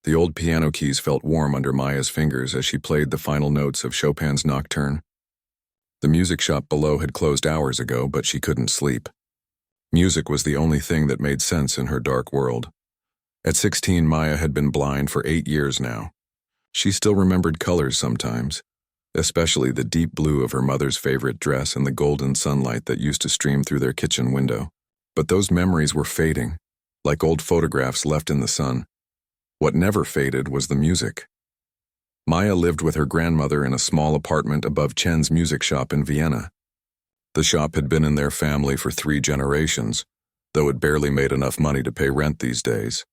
The old piano keys felt warm under Maya's fingers as she played the final notes of Chopin's Nocturne. The music shop below had closed hours ago, but she couldn't sleep. Music was the only thing that made sense in her dark world. At 16, Maya had been blind for 8 years now. She still remembered colors sometimes, especially the deep blue of her mother's favorite dress and the golden sunlight that used to stream through their kitchen window. But those memories were fading, like old photographs left in the sun. What never faded was the music. Maya lived with her grandmother in a small apartment above Chen's music shop in Vienna. The shop had been in their family for 3 generations, though it barely made enough money to pay rent these days.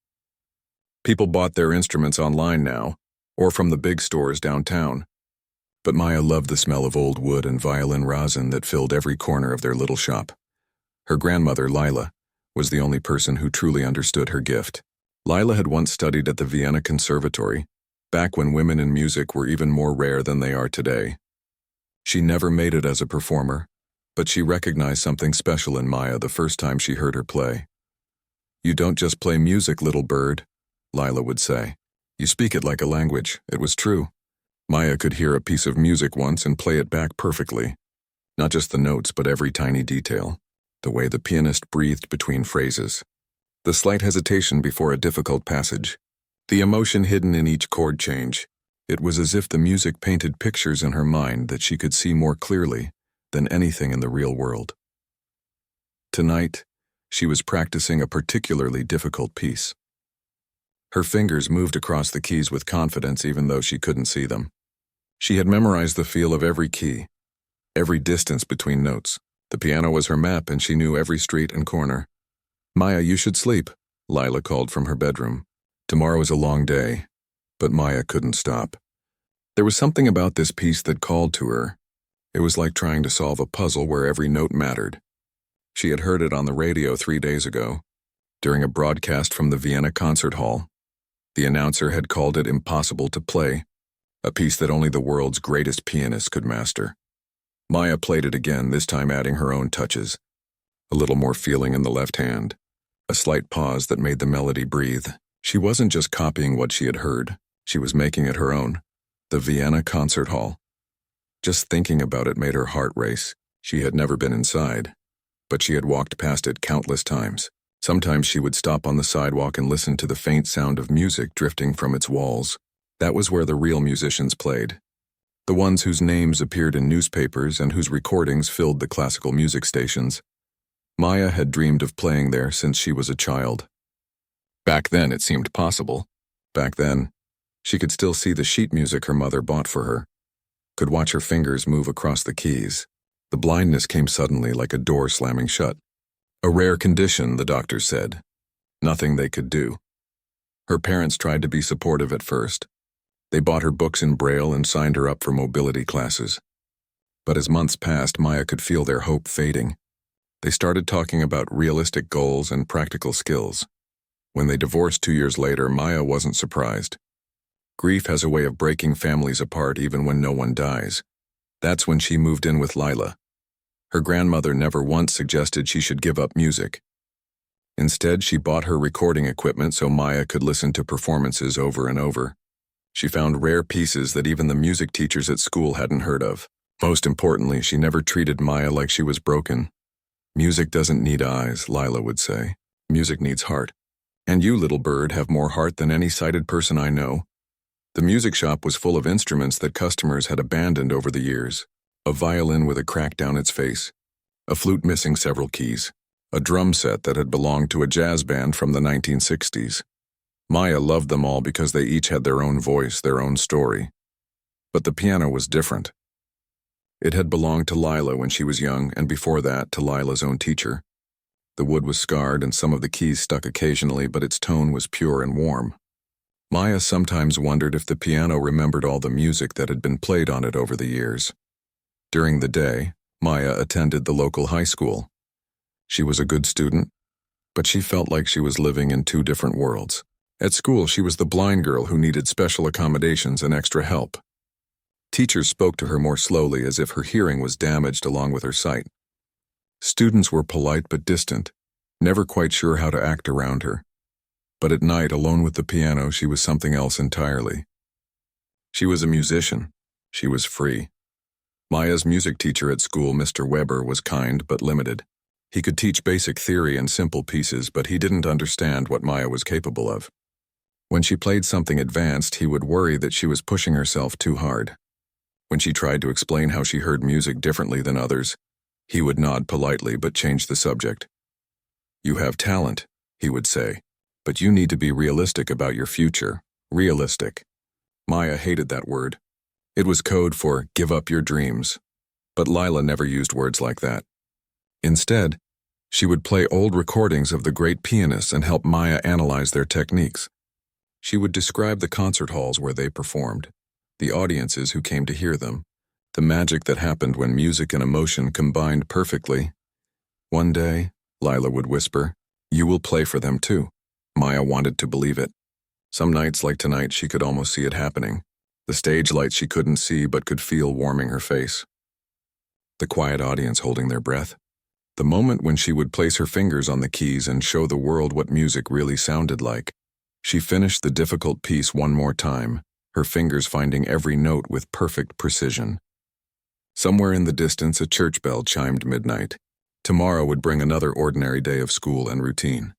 People bought their instruments online now, or from the big stores downtown. But Maya loved the smell of old wood and violin rosin that filled every corner of their little shop. Her grandmother, Lila, was the only person who truly understood her gift. Lila had once studied at the Vienna Conservatory, back when women in music were even more rare than they are today. She never made it as a performer, but she recognized something special in Maya the first time she heard her play. "You don't just play music, little bird," Lila would say. "You speak it like a language." It was true. Maya could hear a piece of music once and play it back perfectly. Not just the notes, but every tiny detail. The way the pianist breathed between phrases. The slight hesitation before a difficult passage. The emotion hidden in each chord change. It was as if the music painted pictures in her mind that she could see more clearly than anything in the real world. Tonight, she was practicing a particularly difficult piece. Her fingers moved across the keys with confidence even though she couldn't see them. She had memorized the feel of every key, every distance between notes. The piano was her map and she knew every street and corner. "Maya, you should sleep," Lila called from her bedroom. Tomorrow is a long day, but Maya couldn't stop. There was something about this piece that called to her. It was like trying to solve a puzzle where every note mattered. She had heard it on the radio 3 days ago, during a broadcast from the Vienna concert hall. The announcer had called it impossible to play, a piece that only the world's greatest pianist could master. Maya played it again, this time adding her own touches. A little more feeling in the left hand, a slight pause that made the melody breathe. She wasn't just copying what she had heard, she was making it her own. The Vienna concert hall. Just thinking about it made her heart race. She had never been inside, but she had walked past it countless times. Sometimes she would stop on the sidewalk and listen to the faint sound of music drifting from its walls. That was where the real musicians played. The ones whose names appeared in newspapers and whose recordings filled the classical music stations. Maya had dreamed of playing there since she was a child. Back then it seemed possible. Back then, she could still see the sheet music her mother bought for her, could watch her fingers move across the keys. The blindness came suddenly like a door slamming shut. A rare condition, the doctor said. Nothing they could do. Her parents tried to be supportive at first. They bought her books in Braille and signed her up for mobility classes. But as months passed, Maya could feel their hope fading. They started talking about realistic goals and practical skills. When they divorced 2 years later, Maya wasn't surprised. Grief has a way of breaking families apart even when no one dies. That's when she moved in with Lila. Her grandmother never once suggested she should give up music. Instead, she bought her recording equipment so Maya could listen to performances over and over. She found rare pieces that even the music teachers at school hadn't heard of. Most importantly, she never treated Maya like she was broken. "Music doesn't need eyes," Lila would say. "Music needs heart. And you, little bird, have more heart than any sighted person I know." The music shop was full of instruments that customers had abandoned over the years. A violin with a crack down its face, a flute missing several keys, a drum set that had belonged to a jazz band from the 1960s. Maya loved them all because they each had their own voice, their own story. But the piano was different. It had belonged to Lila when she was young, and before that, to Lila's own teacher. The wood was scarred and some of the keys stuck occasionally, but its tone was pure and warm. Maya sometimes wondered if the piano remembered all the music that had been played on it over the years. During the day, Maya attended the local high school. She was a good student, but she felt like she was living in 2 different worlds. At school, she was the blind girl who needed special accommodations and extra help. Teachers spoke to her more slowly as if her hearing was damaged along with her sight. Students were polite but distant, never quite sure how to act around her. But at night, alone with the piano, she was something else entirely. She was a musician. She was free. Maya's music teacher at school, Mr. Weber, was kind but limited. He could teach basic theory and simple pieces, but he didn't understand what Maya was capable of. When she played something advanced, he would worry that she was pushing herself too hard. When she tried to explain how she heard music differently than others, he would nod politely but change the subject. "You have talent," he would say, "but you need to be realistic about your future." Realistic. Maya hated that word. It was code for give up your dreams. But Lila never used words like that. Instead, she would play old recordings of the great pianists and help Maya analyze their techniques. She would describe the concert halls where they performed, the audiences who came to hear them, the magic that happened when music and emotion combined perfectly. "One day," Lila would whisper, "you will play for them too." Maya wanted to believe it. Some nights like tonight she could almost see it happening. The stage lights she couldn't see but could feel warming her face. The quiet audience holding their breath. The moment when she would place her fingers on the keys and show the world what music really sounded like. She finished the difficult piece one more time, her fingers finding every note with perfect precision. Somewhere in the distance, a church bell chimed midnight. Tomorrow would bring another ordinary day of school and routine.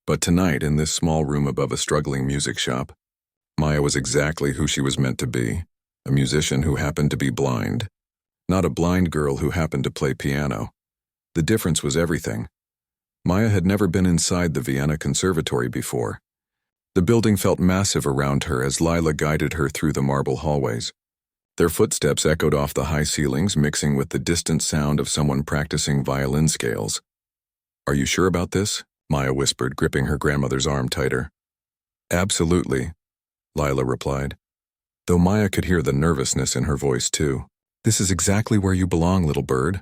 But tonight, in this small room above a struggling music shop, Maya was exactly who she was meant to be, a musician who happened to be blind. Not a blind girl who happened to play piano. The difference was everything. Maya had never been inside the Vienna Conservatory before. The building felt massive around her as Lila guided her through the marble hallways. Their footsteps echoed off the high ceilings, mixing with the distant sound of someone practicing violin scales. "Are you sure about this?" Maya whispered, gripping her grandmother's arm tighter. "Absolutely," Lila replied, though Maya could hear the nervousness in her voice too. "This is exactly where you belong, little bird."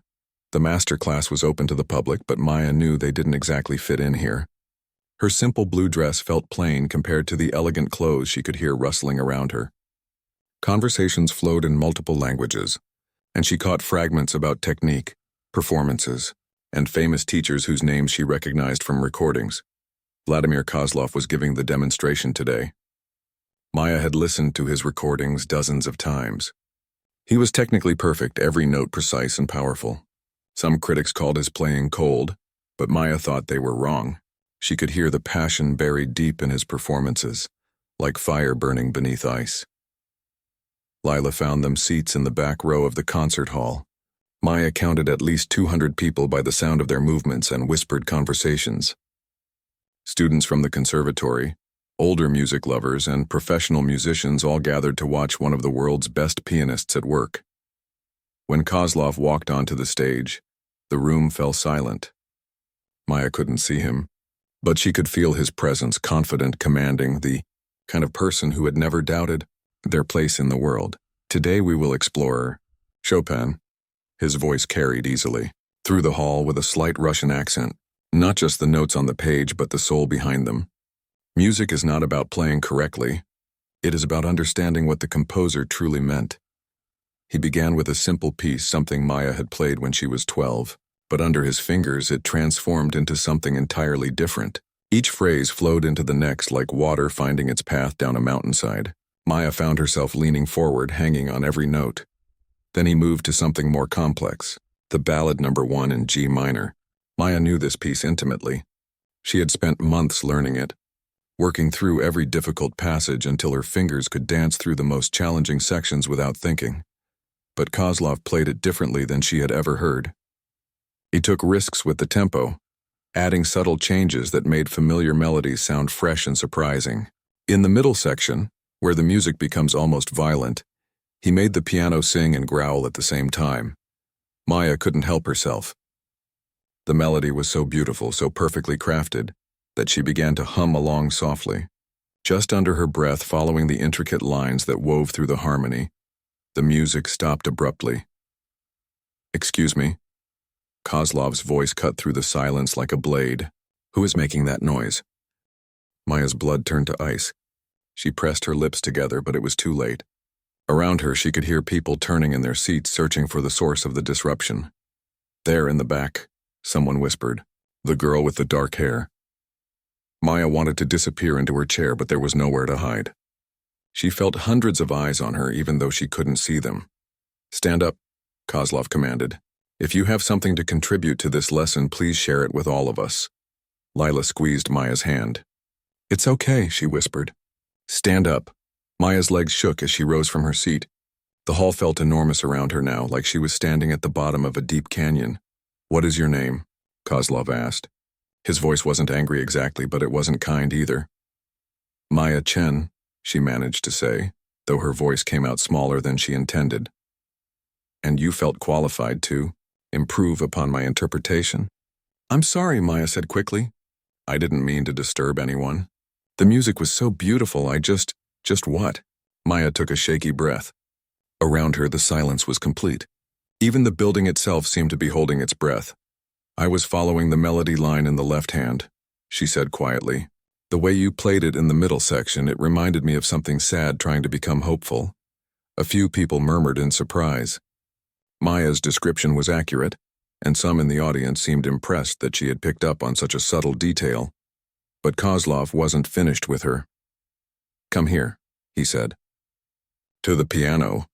The master class was open to the public, but Maya knew they didn't exactly fit in here. Her simple blue dress felt plain compared to the elegant clothes she could hear rustling around her. Conversations flowed in multiple languages, and she caught fragments about technique, performances, and famous teachers whose names she recognized from recordings. Vladimir Kozlov was giving the demonstration today. Maya had listened to his recordings dozens of times. He was technically perfect, every note precise and powerful. Some critics called his playing cold, but Maya thought they were wrong. She could hear the passion buried deep in his performances, like fire burning beneath ice. Lila found them seats in the back row of the concert hall. Maya counted at least 200 people by the sound of their movements and whispered conversations. Students from the conservatory, older music lovers, and professional musicians all gathered to watch one of the world's best pianists at work. When Kozlov walked onto the stage, the room fell silent. Maya couldn't see him, but she could feel his presence, confident, commanding, the kind of person who had never doubted their place in the world. "Today we will explore Chopin." His voice carried easily through the hall with a slight Russian accent, not just the notes on the page but the soul behind them. Music is not about playing correctly. It is about understanding what the composer truly meant. He began with a simple piece, something Maya had played when she was 12. But under his fingers it transformed into something entirely different. Each phrase flowed into the next like water finding its path down a mountainside. Maya found herself leaning forward, hanging on every note. Then he moved to something more complex, the Ballad No. 1 in G minor. Maya knew this piece intimately. She had spent months learning it, working through every difficult passage until her fingers could dance through the most challenging sections without thinking. But Kozlov played it differently than she had ever heard. He took risks with the tempo, adding subtle changes that made familiar melodies sound fresh and surprising. In the middle section, where the music becomes almost violent, he made the piano sing and growl at the same time. Maya couldn't help herself. The melody was so beautiful, so perfectly crafted, that she began to hum along softly. Just under her breath, following the intricate lines that wove through the harmony, the music stopped abruptly. "Excuse me?" Kozlov's voice cut through the silence like a blade. "Who is making that noise?" Maya's blood turned to ice. She pressed her lips together, but it was too late. Around her, she could hear people turning in their seats, searching for the source of the disruption. "There in the back," someone whispered. "The girl with the dark hair." Maya wanted to disappear into her chair, but there was nowhere to hide. She felt hundreds of eyes on her, even though she couldn't see them. "Stand up," Kozlov commanded. "If you have something to contribute to this lesson, please share it with all of us." Lila squeezed Maya's hand. "It's okay," she whispered. "Stand up." Maya's legs shook as she rose from her seat. The hall felt enormous around her now, like she was standing at the bottom of a deep canyon. "What is your name?" Kozlov asked. His voice wasn't angry exactly, but it wasn't kind either. "Maya Chen," she managed to say, though her voice came out smaller than she intended. "And you felt qualified to improve upon my interpretation?" "I'm sorry," Maya said quickly. "I didn't mean to disturb anyone. The music was so beautiful, I just what?" Maya took a shaky breath. Around her, the silence was complete. Even the building itself seemed to be holding its breath. "I was following the melody line in the left hand," she said quietly. "The way you played it in the middle section, it reminded me of something sad trying to become hopeful." A few people murmured in surprise. Maya's description was accurate, and some in the audience seemed impressed that she had picked up on such a subtle detail. But Kozlov wasn't finished with her. "Come here," he said. To the piano,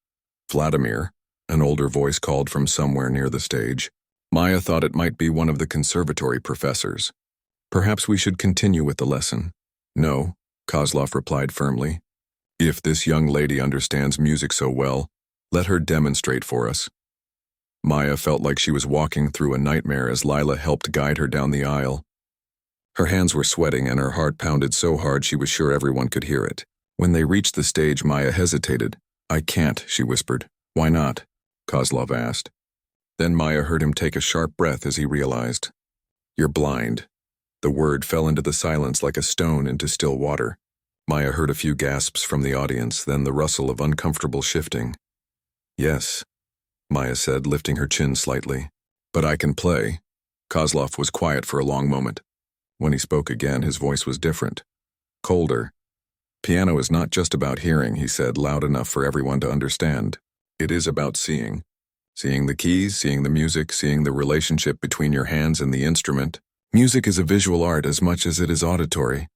"Vladimir," an older voice called from somewhere near the stage. Maya thought it might be one of the conservatory professors. "Perhaps we should continue with the lesson." "No," Kozlov replied firmly. "If this young lady understands music so well, let her demonstrate for us." Maya felt like she was walking through a nightmare as Lila helped guide her down the aisle. Her hands were sweating and her heart pounded so hard she was sure everyone could hear it. When they reached the stage, Maya hesitated. "I can't," she whispered. "Why not?" Kozlov asked. Then Maya heard him take a sharp breath as he realized. "You're blind." The word fell into the silence like a stone into still water. Maya heard a few gasps from the audience, then the rustle of uncomfortable shifting. "Yes," Maya said, lifting her chin slightly. "But I can play." Kozlov was quiet for a long moment. When he spoke again, his voice was different. Colder. "Piano is not just about hearing," he said, loud enough for everyone to understand. "It is about seeing. Seeing the keys, seeing the music, seeing the relationship between your hands and the instrument. Music is a visual art as much as it is auditory."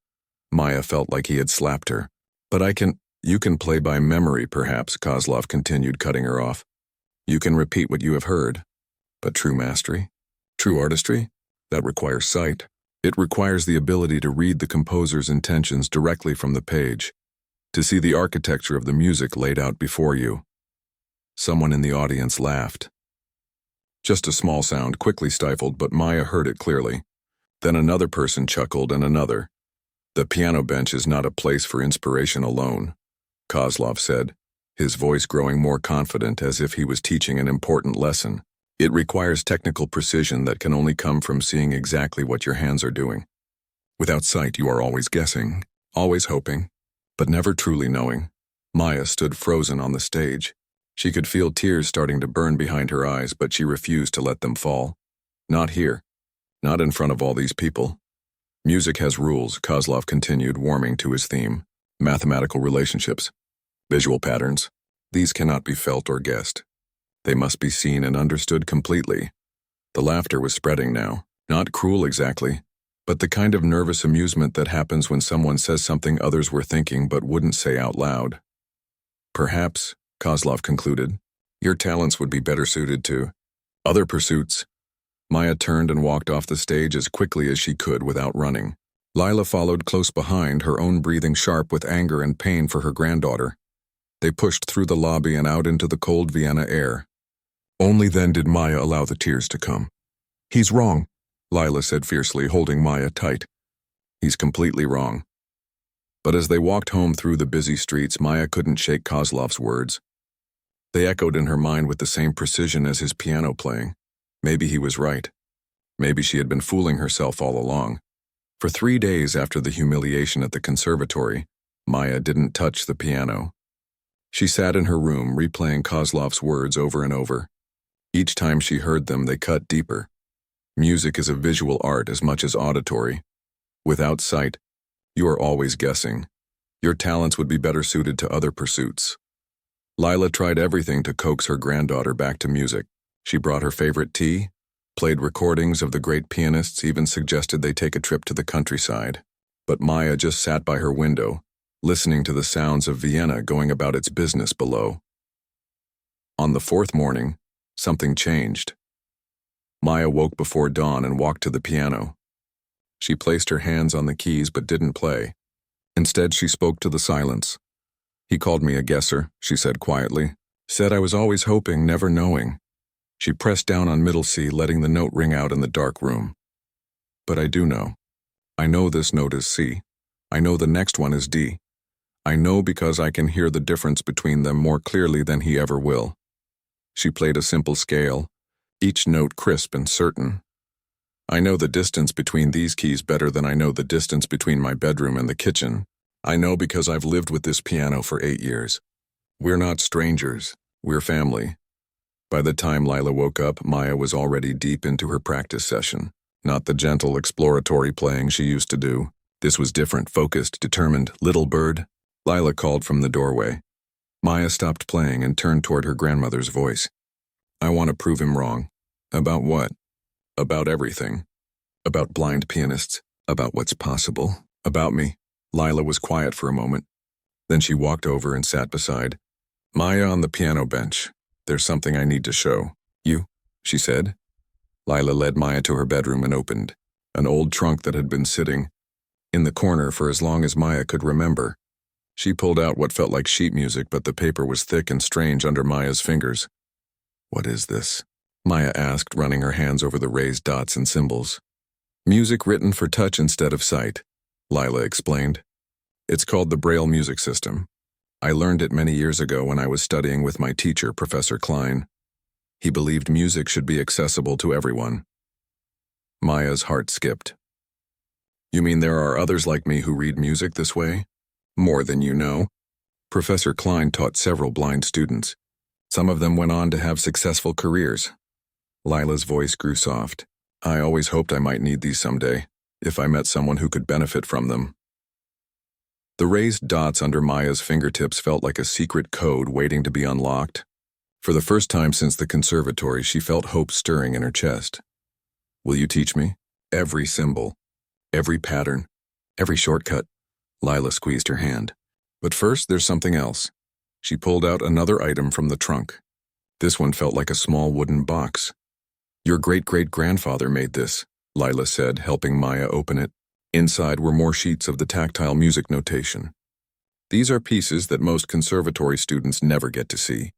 Maya felt like he had slapped her. "But you can play by memory, perhaps," Kozlov continued, cutting her off. "You can repeat what you have heard. But true mastery? True artistry? That requires sight. It requires the ability to read the composer's intentions directly from the page, to see the architecture of the music laid out before you." Someone in the audience laughed. Just a small sound, quickly stifled, but Maya heard it clearly. Then another person chuckled and another. "The piano bench is not a place for inspiration alone," Kozlov said, his voice growing more confident as if he was teaching an important lesson. "It requires technical precision that can only come from seeing exactly what your hands are doing. Without sight, you are always guessing, always hoping, but never truly knowing." Maya stood frozen on the stage. She could feel tears starting to burn behind her eyes, but she refused to let them fall. "Not here. Not in front of all these people." "Music has rules," Kozlov continued, warming to his theme. "Mathematical relationships. Visual patterns. These cannot be felt or guessed. They must be seen and understood completely." The laughter was spreading now. Not cruel exactly, but the kind of nervous amusement that happens when someone says something others were thinking but wouldn't say out loud. "Perhaps," Kozlov concluded, "your talents would be better suited to other pursuits." Maya turned and walked off the stage as quickly as she could without running. Lila followed close behind, her own breathing sharp with anger and pain for her granddaughter. They pushed through the lobby and out into the cold Vienna air. Only then did Maya allow the tears to come. "He's wrong," Lila said fiercely, holding Maya tight. "He's completely wrong." But as they walked home through the busy streets, Maya couldn't shake Kozlov's words. They echoed in her mind with the same precision as his piano playing. Maybe he was right. Maybe she had been fooling herself all along. For 3 days after the humiliation at the conservatory, Maya didn't touch the piano. She sat in her room, replaying Kozlov's words over and over. Each time she heard them, they cut deeper. Music is a visual art as much as auditory. Without sight, you are always guessing. Your talents would be better suited to other pursuits. Lila tried everything to coax her granddaughter back to music. She brought her favorite tea, played recordings of the great pianists, even suggested they take a trip to the countryside. But Maya just sat by her window, listening to the sounds of Vienna going about its business below. On the fourth morning, something changed. Maya woke before dawn and walked to the piano. She placed her hands on the keys but didn't play. Instead, she spoke to the silence. "He called me a guesser," she said quietly. "Said I was always hoping, never knowing." She pressed down on middle C, letting the note ring out in the dark room. "But I do know. I know this note is C. I know the next one is D. I know because I can hear the difference between them more clearly than he ever will." She played a simple scale, each note crisp and certain. "I know the distance between these keys better than I know the distance between my bedroom and the kitchen. I know because I've lived with this piano for 8 years. We're not strangers, we're family." By the time Lila woke up, Maya was already deep into her practice session. Not the gentle, exploratory playing she used to do. This was different, focused, determined. "Little bird," Lila called from the doorway. Maya stopped playing and turned toward her grandmother's voice. "I want to prove him wrong." "About what?" "About everything. About blind pianists, about what's possible, about me." Lila was quiet for a moment. Then she walked over and sat beside Maya on the piano bench. "There's something I need to show you," she said. Lila led Maya to her bedroom and opened an old trunk that had been sitting in the corner for as long as Maya could remember. She pulled out what felt like sheet music, but the paper was thick and strange under Maya's fingers. "What is this?" Maya asked, running her hands over the raised dots and symbols. "Music written for touch instead of sight," Lila explained. "It's called the Braille music system. I learned it many years ago when I was studying with my teacher, Professor Klein. He believed music should be accessible to everyone." Maya's heart skipped. "You mean there are others like me who read music this way? More than you know." Professor Klein taught several blind students. Some of them went on to have successful careers. Lila's voice grew soft. "I always hoped I might need these someday, if I met someone who could benefit from them." The raised dots under Maya's fingertips felt like a secret code waiting to be unlocked. For the first time since the conservatory, she felt hope stirring in her chest. "Will you teach me? Every symbol, every pattern, every shortcut." Lila squeezed her hand. "But first, there's something else." She pulled out another item from the trunk. This one felt like a small wooden box. "Your great-great-grandfather made this," Lila said, helping Maya open it. Inside were more sheets of the tactile music notation. "These are pieces that most conservatory students never get to see.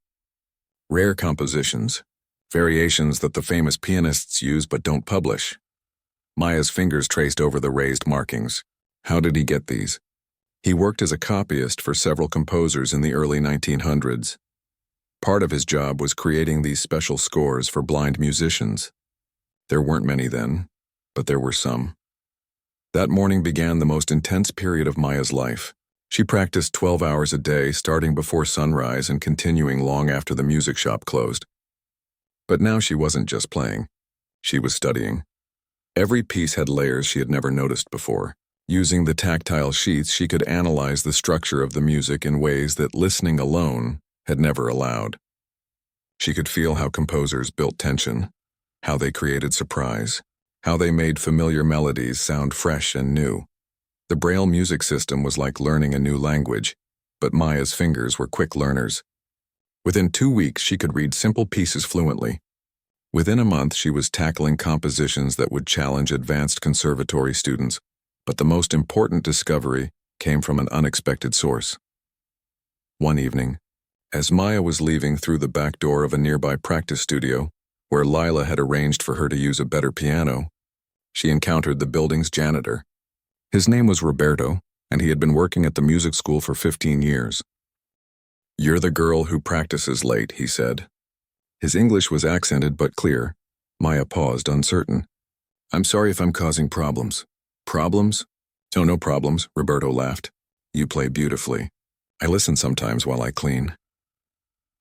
Rare compositions, variations that the famous pianists use but don't publish." Maya's fingers traced over the raised markings. "How did he get these?" "He worked as a copyist for several composers in the early 1900s. Part of his job was creating these special scores for blind musicians. There weren't many then, but there were some." That morning began the most intense period of Maya's life. She practiced 12 hours a day, starting before sunrise and continuing long after the music shop closed. But now she wasn't just playing. She was studying. Every piece had layers she had never noticed before. Using the tactile sheets, she could analyze the structure of the music in ways that listening alone had never allowed. She could feel how composers built tension, how they created surprise, how they made familiar melodies sound fresh and new. The Braille music system was like learning a new language, but Maya's fingers were quick learners. Within 2 weeks, she could read simple pieces fluently. Within a month, she was tackling compositions that would challenge advanced conservatory students, but the most important discovery came from an unexpected source. One evening, as Maya was leaving through the back door of a nearby practice studio, where Lila had arranged for her to use a better piano, she encountered the building's janitor. His name was Roberto, and he had been working at the music school for 15 years. "You're the girl who practices late," he said. His English was accented but clear. Maya paused, uncertain. "I'm sorry if I'm causing problems." "Problems?" "Oh, no problems," Roberto laughed. "You play beautifully. I listen sometimes while I clean."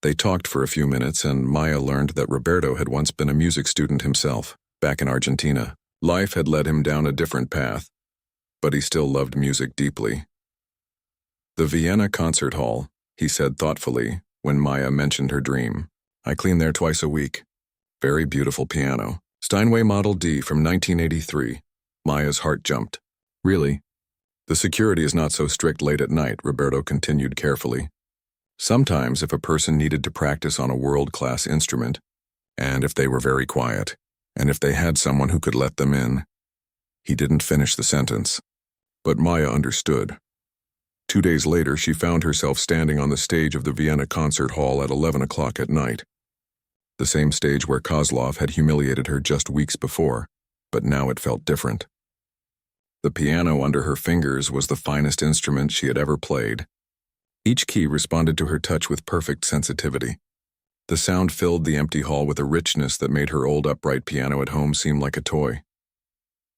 They talked for a few minutes, and Maya learned that Roberto had once been a music student himself, back in Argentina. Life had led him down a different path, but he still loved music deeply. "The Vienna Concert Hall," he said thoughtfully when Maya mentioned her dream. "I clean there twice a week. Very beautiful piano. Steinway Model D from 1983. Maya's heart jumped. "Really?" The security is not so strict late at night, Roberto continued carefully. Sometimes if a person needed to practice on a world-class instrument, and if they were very quiet, and if they had someone who could let them in. He didn't finish the sentence. But Maya understood. 2 days later, she found herself standing on the stage of the Vienna concert hall at 11 o'clock at night. The same stage where Kozlov had humiliated her just weeks before, but now it felt different. The piano under her fingers was the finest instrument she had ever played. Each key responded to her touch with perfect sensitivity. The sound filled the empty hall with a richness that made her old upright piano at home seem like a toy.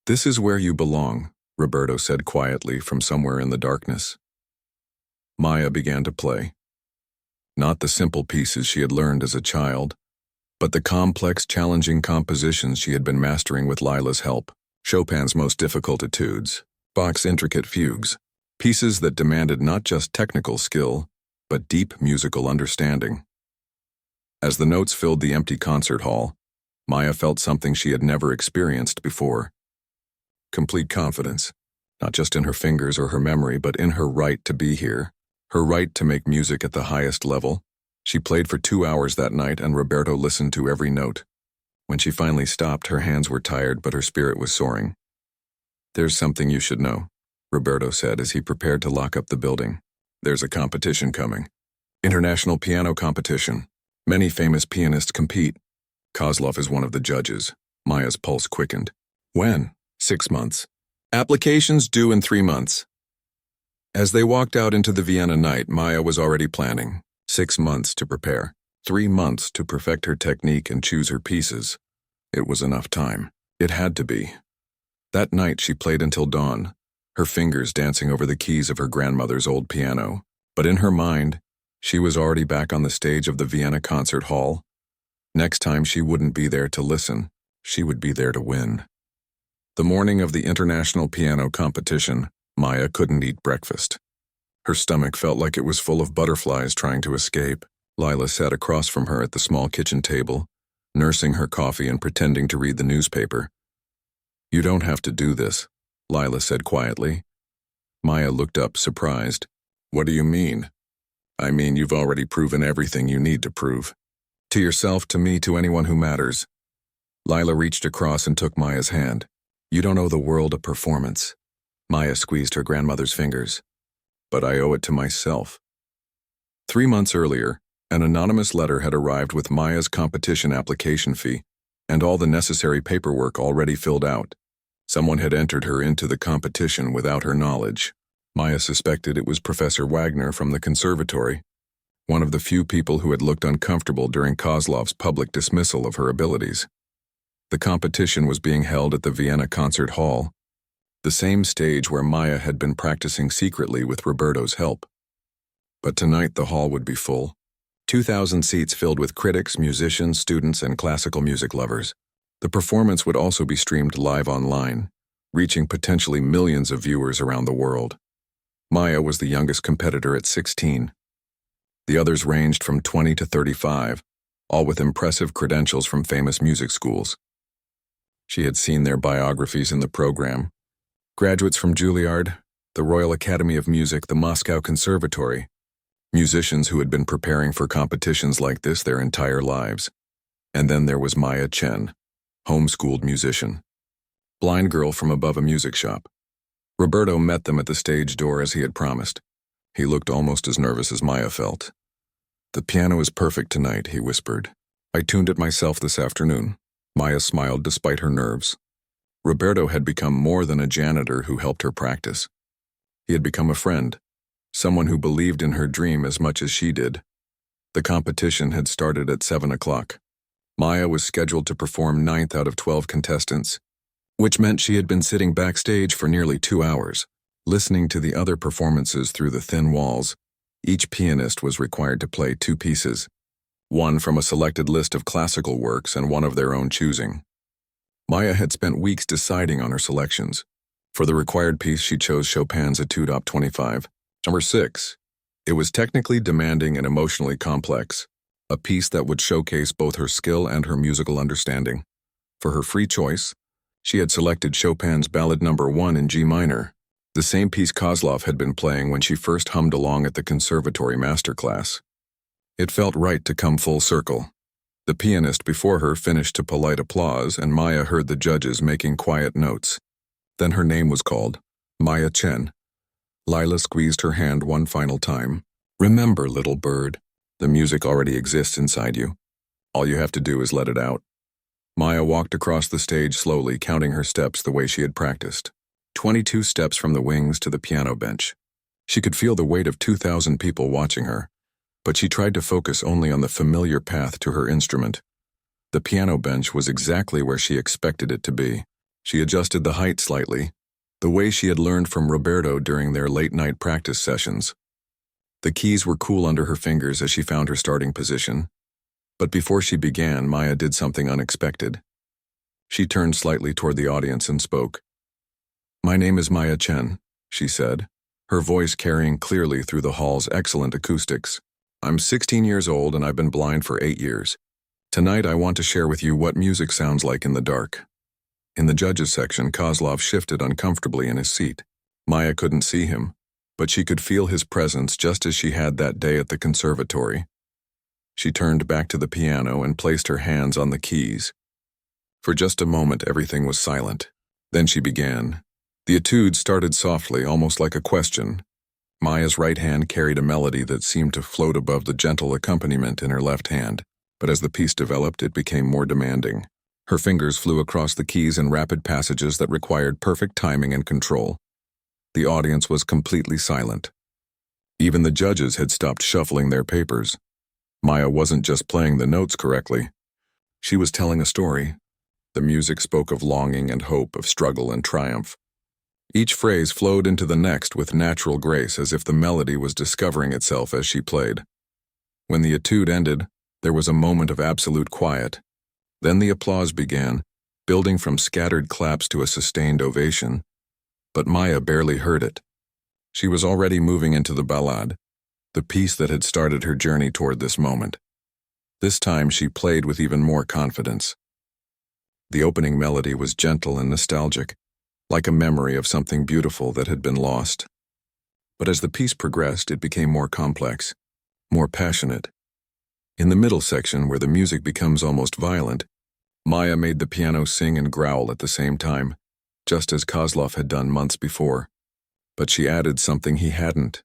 "This is where you belong," Roberto said quietly from somewhere in the darkness. Maya began to play. Not the simple pieces she had learned as a child, but the complex, challenging compositions she had been mastering with Lila's help. Chopin's most difficult etudes, Bach's intricate fugues, pieces that demanded not just technical skill, but deep musical understanding. As the notes filled the empty concert hall, Maya felt something she had never experienced before. Complete confidence, not just in her fingers or her memory, but in her right to be here, her right to make music at the highest level. She played for 2 hours that night, and Roberto listened to every note. When she finally stopped, her hands were tired, but her spirit was soaring. "There's something you should know," Roberto said as he prepared to lock up the building. "There's a competition coming. International piano competition. Many famous pianists compete. Kozlov is one of the judges." Maya's pulse quickened. "When?" 6 months. "Applications due in 3 months." As they walked out into the Vienna night, Maya was already planning. 6 months to prepare. 3 months to perfect her technique and choose her pieces. It was enough time. It had to be. That night she played until dawn, her fingers dancing over the keys of her grandmother's old piano. But in her mind, she was already back on the stage of the Vienna concert hall. Next time she wouldn't be there to listen, she would be there to win. The morning of the international piano competition, Maya couldn't eat breakfast. Her stomach felt like it was full of butterflies trying to escape. Lila sat across from her at the small kitchen table, nursing her coffee and pretending to read the newspaper. "You don't have to do this," Lila said quietly. Maya looked up, surprised. "What do you mean?" "I mean, you've already proven everything you need to prove. To yourself, to me, to anyone who matters." Lila reached across and took Maya's hand. "You don't owe the world a performance." Maya squeezed her grandmother's fingers. "But I owe it to myself." 3 months earlier, an anonymous letter had arrived with Maya's competition application fee, and all the necessary paperwork already filled out. Someone had entered her into the competition without her knowledge. Maya suspected it was Professor Wagner from the conservatory, one of the few people who had looked uncomfortable during Kozlov's public dismissal of her abilities. The competition was being held at the Vienna Concert Hall, the same stage where Maya had been practicing secretly with Roberto's help. But tonight the hall would be full. 2,000 seats filled with critics, musicians, students, and classical music lovers. The performance would also be streamed live online, reaching potentially millions of viewers around the world. Maya was the youngest competitor at 16. The others ranged from 20 to 35, all with impressive credentials from famous music schools. She had seen their biographies in the program. Graduates from Juilliard, the Royal Academy of Music, the Moscow Conservatory. Musicians who had been preparing for competitions like this their entire lives. And then there was Maya Chen, homeschooled musician. Blind girl from above a music shop. Roberto met them at the stage door as he had promised. He looked almost as nervous as Maya felt. "The piano is perfect tonight," he whispered. "I tuned it myself this afternoon." Maya smiled despite her nerves. Roberto had become more than a janitor who helped her practice. He had become a friend, someone who believed in her dream as much as she did. The competition had started at 7 o'clock. Maya was scheduled to perform 9th out of 12 contestants, which meant she had been sitting backstage for nearly 2 hours, listening to the other performances through the thin walls. Each pianist was required to play 2 pieces, one from a selected list of classical works and one of their own choosing. Maya had spent weeks deciding on her selections. For the required piece, she chose Chopin's Etude Op. 25, number 6. It was technically demanding and emotionally complex, a piece that would showcase both her skill and her musical understanding. For her free choice, she had selected Chopin's Ballad No. 1 in G minor, the same piece Kozlov had been playing when she first hummed along at the conservatory masterclass. It felt right to come full circle. The pianist before her finished to polite applause, and Maya heard the judges making quiet notes. Then her name was called, Maya Chen. Lila squeezed her hand one final time. Remember, little bird, the music already exists inside you. All you have to do is let it out. Maya walked across the stage slowly, counting her steps the way she had practiced. 22 steps from the wings to the piano bench. She could feel the weight of 2,000 people watching her, but she tried to focus only on the familiar path to her instrument. The piano bench was exactly where she expected it to be. She adjusted the height slightly, the way she had learned from Roberto during their late-night practice sessions. The keys were cool under her fingers as she found her starting position. But before she began, Maya did something unexpected. She turned slightly toward the audience and spoke. "My name is Maya Chen," she said, her voice carrying clearly through the hall's excellent acoustics. "I'm 16 years old and I've been blind for 8 years. Tonight I want to share with you what music sounds like in the dark." In the judges section, Kozlov shifted uncomfortably in his seat. Maya couldn't see him, but she could feel his presence just as she had that day at the conservatory. She turned back to the piano and placed her hands on the keys. For just a moment, everything was silent. Then she began. The etude started softly, almost like a question. Maya's right hand carried a melody that seemed to float above the gentle accompaniment in her left hand, but as the piece developed, it became more demanding. Her fingers flew across the keys in rapid passages that required perfect timing and control. The audience was completely silent. Even the judges had stopped shuffling their papers. Maya wasn't just playing the notes correctly. She was telling a story. The music spoke of longing and hope, of struggle and triumph. Each phrase flowed into the next with natural grace, as if the melody was discovering itself as she played. When the etude ended, there was a moment of absolute quiet. Then the applause began, building from scattered claps to a sustained ovation. But Maya barely heard it. She was already moving into the ballade, the piece that had started her journey toward this moment. This time she played with even more confidence. The opening melody was gentle and nostalgic, like a memory of something beautiful that had been lost. But as the piece progressed, it became more complex, more passionate. In the middle section, where the music becomes almost violent, Maya made the piano sing and growl at the same time, just as Kozlov had done months before. But she added something he hadn't.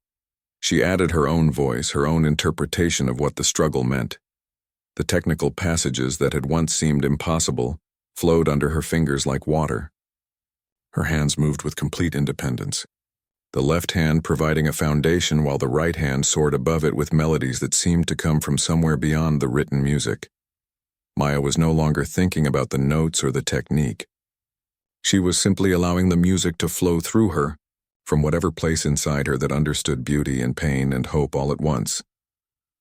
She added her own voice, her own interpretation of what the struggle meant. The technical passages that had once seemed impossible flowed under her fingers like water. Her hands moved with complete independence, the left hand providing a foundation while the right hand soared above it with melodies that seemed to come from somewhere beyond the written music. Maya was no longer thinking about the notes or the technique. She was simply allowing the music to flow through her, from whatever place inside her that understood beauty and pain and hope all at once.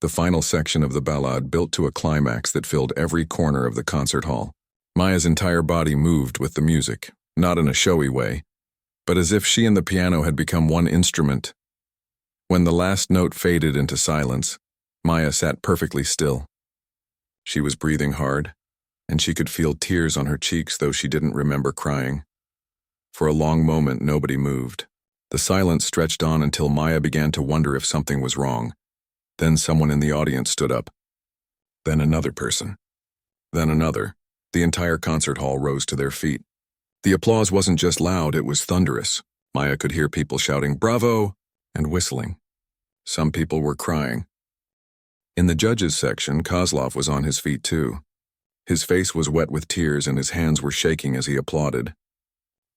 The final section of the ballade built to a climax that filled every corner of the concert hall. Maya's entire body moved with the music, not in a showy way, but as if she and the piano had become one instrument. When the last note faded into silence, Maya sat perfectly still. She was breathing hard, and she could feel tears on her cheeks, though she didn't remember crying. For a long moment, nobody moved. The silence stretched on until Maya began to wonder if something was wrong. Then someone in the audience stood up. Then another person. Then another. The entire concert hall rose to their feet. The applause wasn't just loud, it was thunderous. Maya could hear people shouting, "Bravo!" and whistling. Some people were crying. In the judges section, Kozlov was on his feet too. His face was wet with tears and his hands were shaking as he applauded.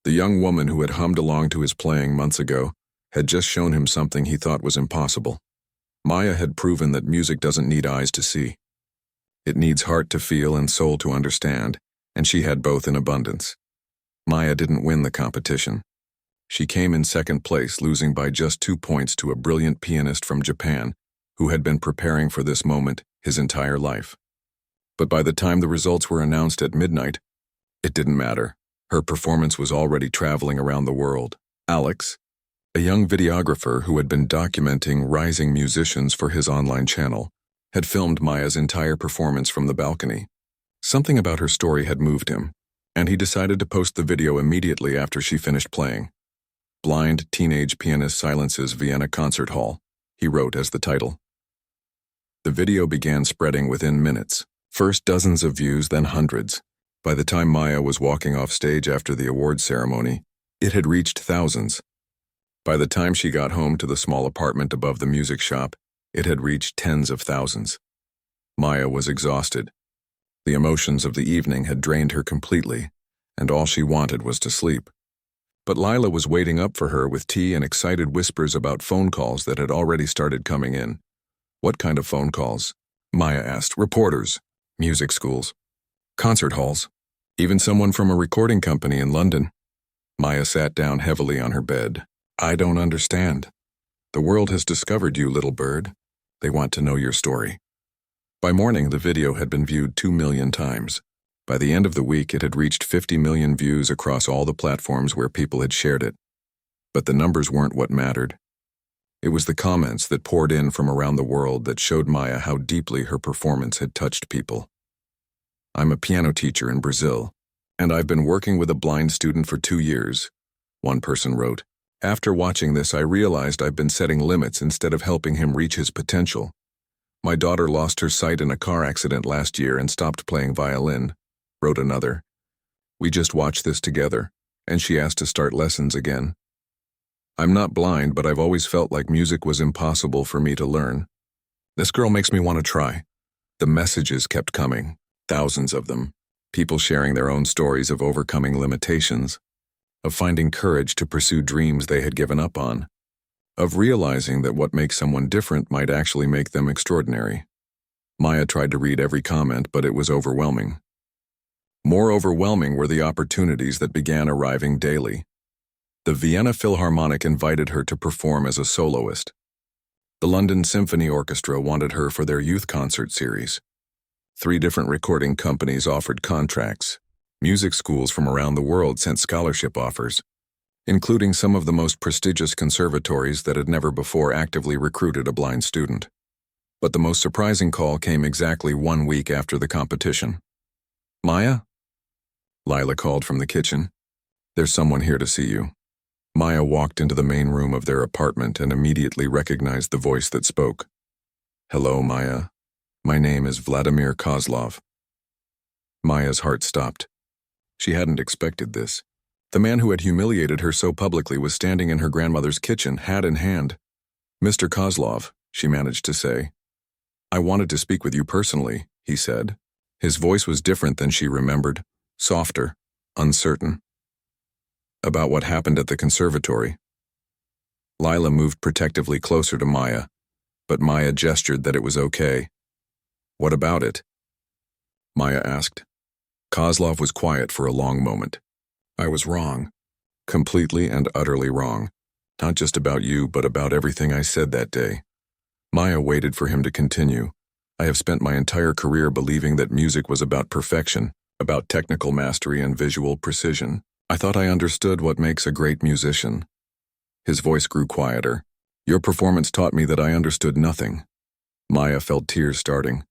The young woman who had hummed along to his playing months ago had just shown him something he thought was impossible. Maya had proven that music doesn't need eyes to see. It needs heart to feel and soul to understand, and she had both in abundance. Maya didn't win the competition. She came in second place, losing by just 2 points to a brilliant pianist from Japan who had been preparing for this moment his entire life. But by the time the results were announced at midnight, it didn't matter. Her performance was already traveling around the world. Alex, a young videographer who had been documenting rising musicians for his online channel, had filmed Maya's entire performance from the balcony. Something about her story had moved him, and he decided to post the video immediately after she finished playing. Blind Teenage Pianist Silences Vienna Concert Hall, he wrote as the title. The video began spreading within minutes. First dozens of views, then hundreds. By the time Maya was walking off stage after the awards ceremony, it had reached thousands. By the time she got home to the small apartment above the music shop, it had reached tens of thousands. Maya was exhausted. The emotions of the evening had drained her completely, and all she wanted was to sleep. But Lila was waiting up for her with tea and excited whispers about phone calls that had already started coming in. What kind of phone calls? Maya asked. Reporters, music schools, concert halls, even someone from a recording company in London. Maya sat down heavily on her bed. I don't understand. The world has discovered you, little bird. They want to know your story. By morning, the video had been viewed 2 million times. By the end of the week, it had reached 50 million views across all the platforms where people had shared it. But the numbers weren't what mattered. It was the comments that poured in from around the world that showed Maya how deeply her performance had touched people. I'm a piano teacher in Brazil, and I've been working with a blind student for 2 years, one person wrote. After watching this, I realized I've been setting limits instead of helping him reach his potential. My daughter lost her sight in a car accident last year and stopped playing violin, wrote another. We just watched this together, and she asked to start lessons again. I'm not blind, but I've always felt like music was impossible for me to learn. This girl makes me want to try. The messages kept coming, thousands of them, people sharing their own stories of overcoming limitations, of finding courage to pursue dreams they had given up on, of realizing that what makes someone different might actually make them extraordinary. Maya tried to read every comment, but it was overwhelming. More overwhelming were the opportunities that began arriving daily. The Vienna Philharmonic invited her to perform as a soloist. The London Symphony Orchestra wanted her for their youth concert series. 3 different recording companies offered contracts. Music schools from around the world sent scholarship offers, including some of the most prestigious conservatories that had never before actively recruited a blind student. But the most surprising call came exactly 1 week after the competition. Maya? Lila called from the kitchen. There's someone here to see you. Maya walked into the main room of their apartment and immediately recognized the voice that spoke. Hello, Maya. My name is Vladimir Kozlov. Maya's heart stopped. She hadn't expected this. The man who had humiliated her so publicly was standing in her grandmother's kitchen, hat in hand. Mr. Kozlov, she managed to say. I wanted to speak with you personally, he said. His voice was different than she remembered, softer, uncertain. About what happened at the conservatory. Lila moved protectively closer to Maya, but Maya gestured that it was okay. What about it? Maya asked. Kozlov was quiet for a long moment. I was wrong. Completely and utterly wrong. Not just about you, but about everything I said that day. Maya waited for him to continue. I have spent my entire career believing that music was about perfection, about technical mastery and visual precision. I thought I understood what makes a great musician. His voice grew quieter. Your performance taught me that I understood nothing. Maya felt tears starting,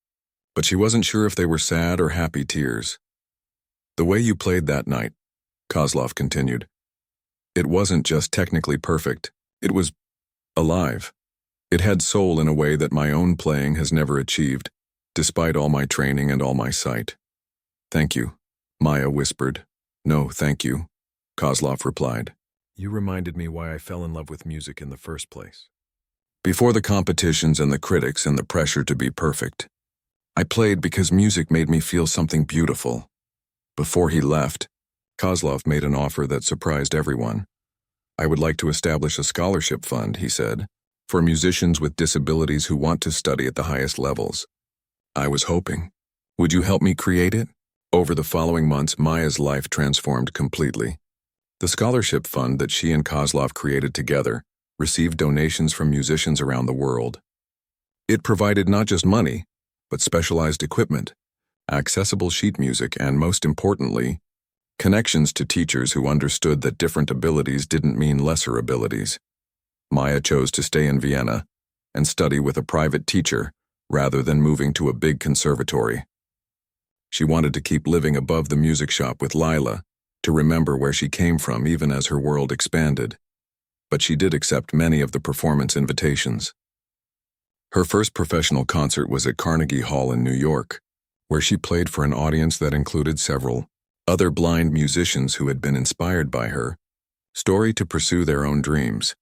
but she wasn't sure if they were sad or happy tears. The way you played that night, Kozlov continued. It wasn't just technically perfect, it was alive. It had soul in a way that my own playing has never achieved, despite all my training and all my sight. Thank you, Maya whispered. No, thank you, Kozlov replied. You reminded me why I fell in love with music in the first place. Before the competitions and the critics and the pressure to be perfect, I played because music made me feel something beautiful. Before he left, Kozlov made an offer that surprised everyone. I would like to establish a scholarship fund, he said, for musicians with disabilities who want to study at the highest levels. I was hoping. Would you help me create it? Over the following months, Maya's life transformed completely. The scholarship fund that she and Kozlov created together received donations from musicians around the world. It provided not just money, but specialized equipment, accessible sheet music, and most importantly, connections to teachers who understood that different abilities didn't mean lesser abilities. Maya chose to stay in Vienna and study with a private teacher rather than moving to a big conservatory. She wanted to keep living above the music shop with Lila, to remember where she came from even as her world expanded. but she did accept many of the performance invitations. Her first professional concert was at Carnegie Hall in New York, where she played for an audience that included several other blind musicians who had been inspired by her story to pursue their own dreams.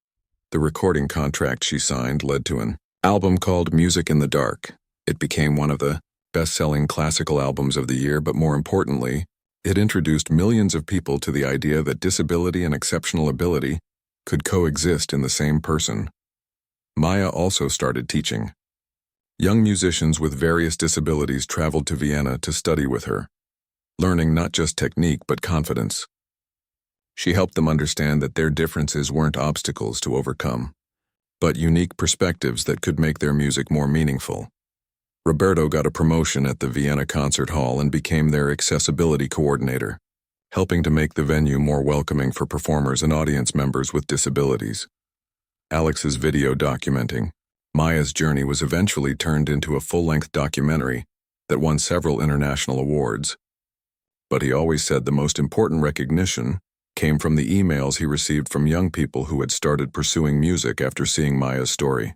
The recording contract she signed led to an album called Music in the Dark. It became one of the best-selling classical albums of the year, but more importantly, it introduced millions of people to the idea that disability and exceptional ability could coexist in the same person. Maya also started teaching. Young musicians with various disabilities traveled to Vienna to study with her, learning not just technique but confidence. She helped them understand that their differences weren't obstacles to overcome, but unique perspectives that could make their music more meaningful. Roberto got a promotion at the Vienna Concert Hall and became their accessibility coordinator, helping to make the venue more welcoming for performers and audience members with disabilities. Alex's video documenting Maya's journey was eventually turned into a full-length documentary that won several international awards. But he always said the most important recognition came from the emails he received from young people who had started pursuing music after seeing Maya's story.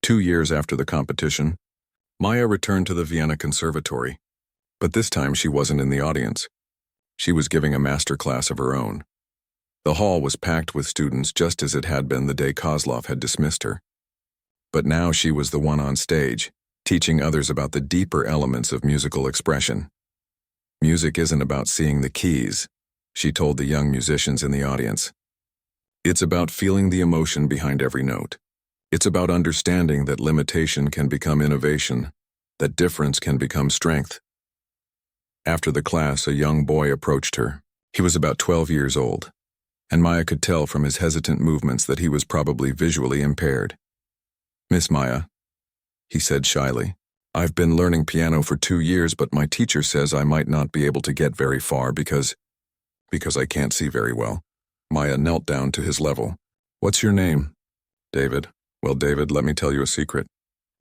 2 years after the competition, Maya returned to the Vienna Conservatory, but this time she wasn't in the audience. She was giving a master class of her own. The hall was packed with students just as it had been the day Kozlov had dismissed her. But now she was the one on stage, teaching others about the deeper elements of musical expression. Music isn't about seeing the keys, she told the young musicians in the audience. It's about feeling the emotion behind every note. It's about understanding that limitation can become innovation, that difference can become strength. After the class, a young boy approached her. He was about 12 years old, and Maya could tell from his hesitant movements that he was probably visually impaired. "Miss Maya," he said shyly, "I've been learning piano for 2 years, but my teacher says I might not be able to get very far because I can't see very well." Maya knelt down to his level. "What's your name?" "David." "Well, David, let me tell you a secret.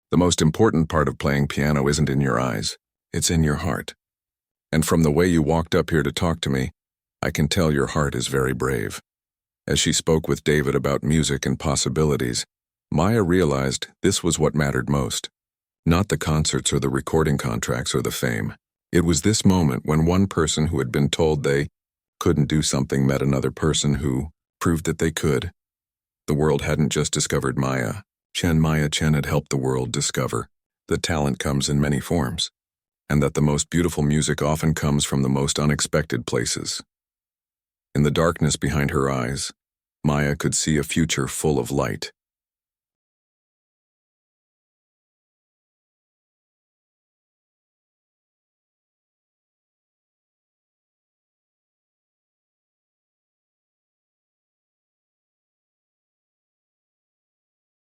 The most important part of playing piano isn't in your eyes, it's in your heart. And from the way you walked up here to talk to me, I can tell your heart is very brave." As she spoke with David about music and possibilities, Maya realized this was what mattered most. Not the concerts or the recording contracts or the fame. It was this moment when one person who had been told they couldn't do something met another person who proved that they could. The world hadn't just discovered Maya. Maya Chen had helped the world discover that talent comes in many forms, and that the most beautiful music often comes from the most unexpected places. In the darkness behind her eyes, Maya could see a future full of light.